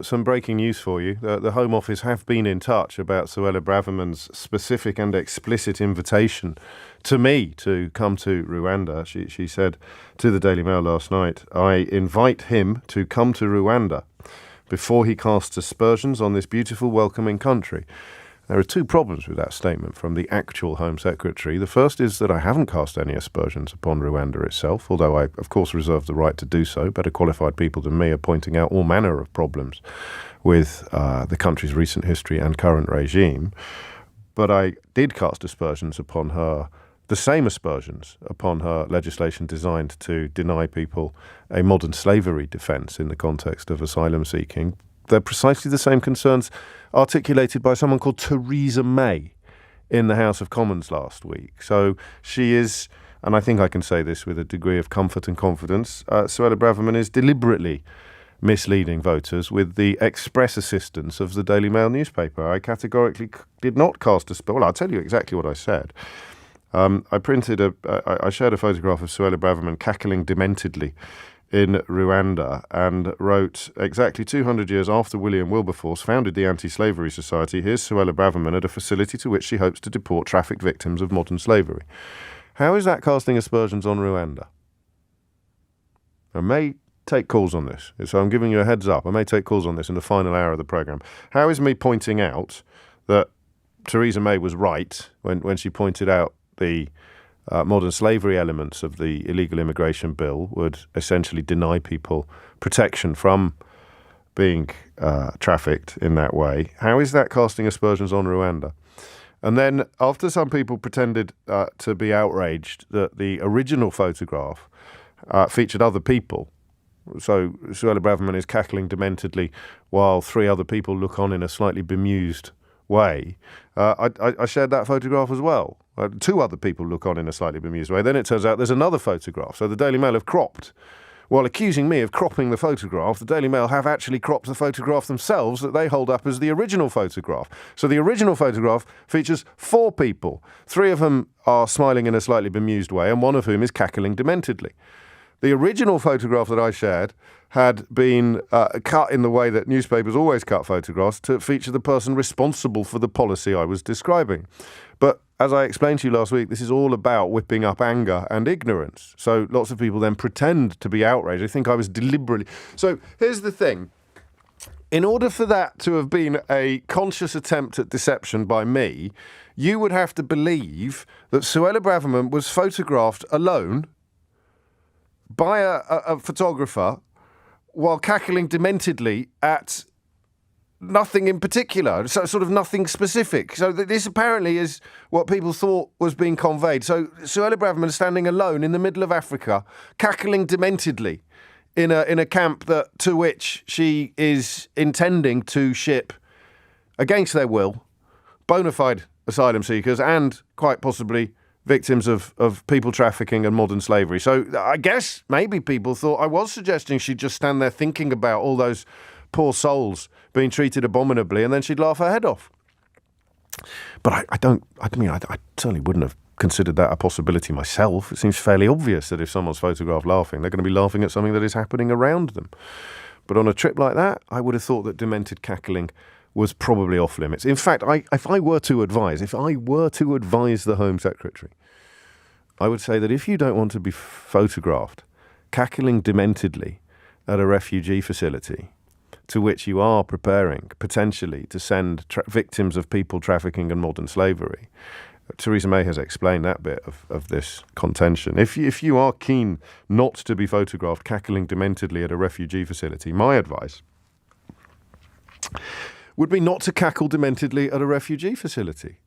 some breaking news for you. The Home Office have been in touch about Suella Braverman's specific and explicit invitation to me to come to Rwanda. She said to the Daily Mail last night, "I invite him to come to Rwanda before he casts aspersions on this beautiful, welcoming country." There are two problems with that statement from the actual Home Secretary. The first is that I haven't cast any aspersions upon Rwanda itself, although I, of course, reserve the right to do so. Better qualified people than me are pointing out all manner of problems with the country's recent history and current regime. But I did cast aspersions upon her, the same aspersions upon her legislation designed to deny people a modern slavery defence in the context of asylum seeking. They're precisely the same concerns articulated by someone called Theresa May in the House of Commons last week. So she is, and I think I can say this with a degree of comfort and confidence, Suella Braverman is deliberately misleading voters with the express assistance of the Daily Mail newspaper. I categorically did not cast a spell. Well, I'll tell you exactly what I said. I shared a photograph of Suella Braverman cackling dementedly in Rwanda and wrote, exactly 200 years after William Wilberforce founded the Anti-Slavery Society, here's Suella Braverman at a facility to which she hopes to deport trafficked victims of modern slavery. How is that casting aspersions on Rwanda? I may take calls on this, so I'm giving you a heads up. I may take calls on this in the final hour of the programme. How is me pointing out that Theresa May was right when she pointed out the modern slavery elements of the illegal immigration bill would essentially deny people protection from being trafficked in that way? How is that casting aspersions on Rwanda? And then after some people pretended to be outraged that the original photograph featured other people, so Suella Braverman is cackling dementedly while three other people look on in a slightly bemused way, I shared that photograph as well. Two other people look on in a slightly bemused way. Then it turns out there's another photograph. So the Daily Mail have cropped. While accusing me of cropping the photograph, the Daily Mail have actually cropped the photograph themselves that they hold up as the original photograph. So the original photograph features four people. Three of them are smiling in a slightly bemused way, and one of whom is cackling dementedly. The original photograph that I shared had been cut in the way that newspapers always cut photographs to feature the person responsible for the policy I was describing. But as I explained to you last week, this is all about whipping up anger and ignorance. So lots of people then pretend to be outraged. They think I was deliberately... So here's the thing. In order for that to have been a conscious attempt at deception by me, you would have to believe that Suella Braverman was photographed alone by a photographer while cackling dementedly at nothing in particular, so sort of nothing specific. So this apparently is what people thought was being conveyed. So Suella Braverman standing alone in the middle of Africa, cackling dementedly in a camp to which she is intending to ship, against their will, bona fide asylum seekers and quite possibly victims of people trafficking and modern slavery. So I guess maybe people thought I was suggesting she'd just stand there thinking about all those poor souls being treated abominably and then she'd laugh her head off. But I certainly wouldn't have considered that a possibility myself. It seems fairly obvious that if someone's photographed laughing, they're going to be laughing at something that is happening around them. But on a trip like that, I would have thought that demented cackling was probably off limits. In fact, if I were to advise the Home Secretary, I would say that if you don't want to be photographed cackling dementedly at a refugee facility to which you are preparing potentially to send victims of people trafficking and modern slavery, Theresa May has explained that bit of this contention. If you are keen not to be photographed cackling dementedly at a refugee facility, my advice would be not to cackle dementedly at a refugee facility.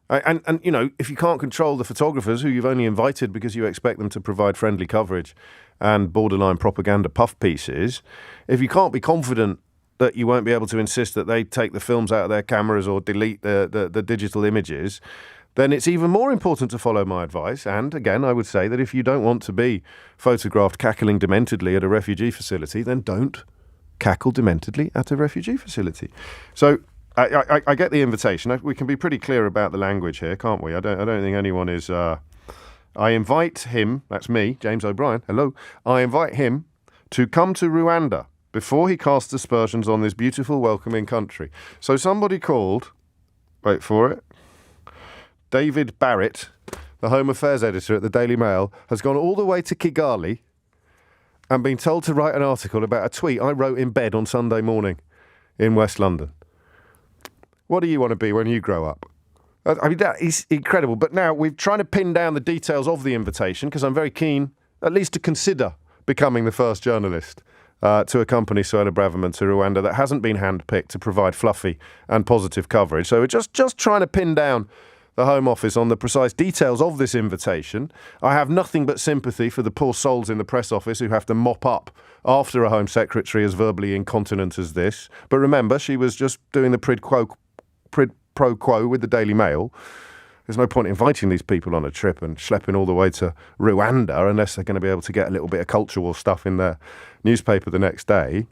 And you know, if you can't control the photographers who you've only invited because you expect them to provide friendly coverage and borderline propaganda puff pieces, if you can't be confident that you won't be able to insist that they take the films out of their cameras or delete the digital images, then it's even more important to follow my advice. And again, I would say that if you don't want to be photographed cackling dementedly at a refugee facility, then don't cackle dementedly at a refugee facility. So I get the invitation. We can be pretty clear about the language here, can't we? I don't think anyone is... I invite him, that's me, James O'Brien, hello. I invite him to come to Rwanda before he casts aspersions on this beautiful, welcoming country. So somebody called, wait for it, David Barrett, the Home Affairs editor at the Daily Mail, has gone all the way to Kigali and been told to write an article about a tweet I wrote in bed on Sunday morning in West London. What do you want to be when you grow up? I mean, that is incredible. But now we're trying to pin down the details of the invitation because I'm very keen at least to consider becoming the first journalist to accompany Suella Braverman to Rwanda that hasn't been handpicked to provide fluffy and positive coverage. So we're just trying to pin down the Home Office on the precise details of this invitation. I have nothing but sympathy for the poor souls in the press office who have to mop up after a Home Secretary as verbally incontinent as this. But remember, she was just doing the pro quo with the Daily Mail. There's no point inviting these people on a trip and schlepping all the way to Rwanda unless they're going to be able to get a little bit of cultural stuff in their newspaper the next day.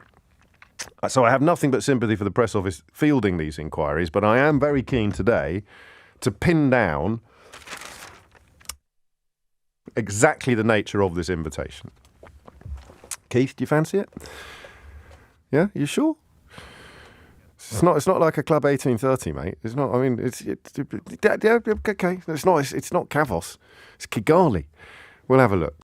So I have nothing but sympathy for the press office fielding these inquiries, but I am very keen today to pin down exactly the nature of this invitation. Keith, do you fancy it? Yeah, you sure? It's not like a Club 1830, mate. It's not. I mean, okay. It's not Kavos. It's Kigali. We'll have a look.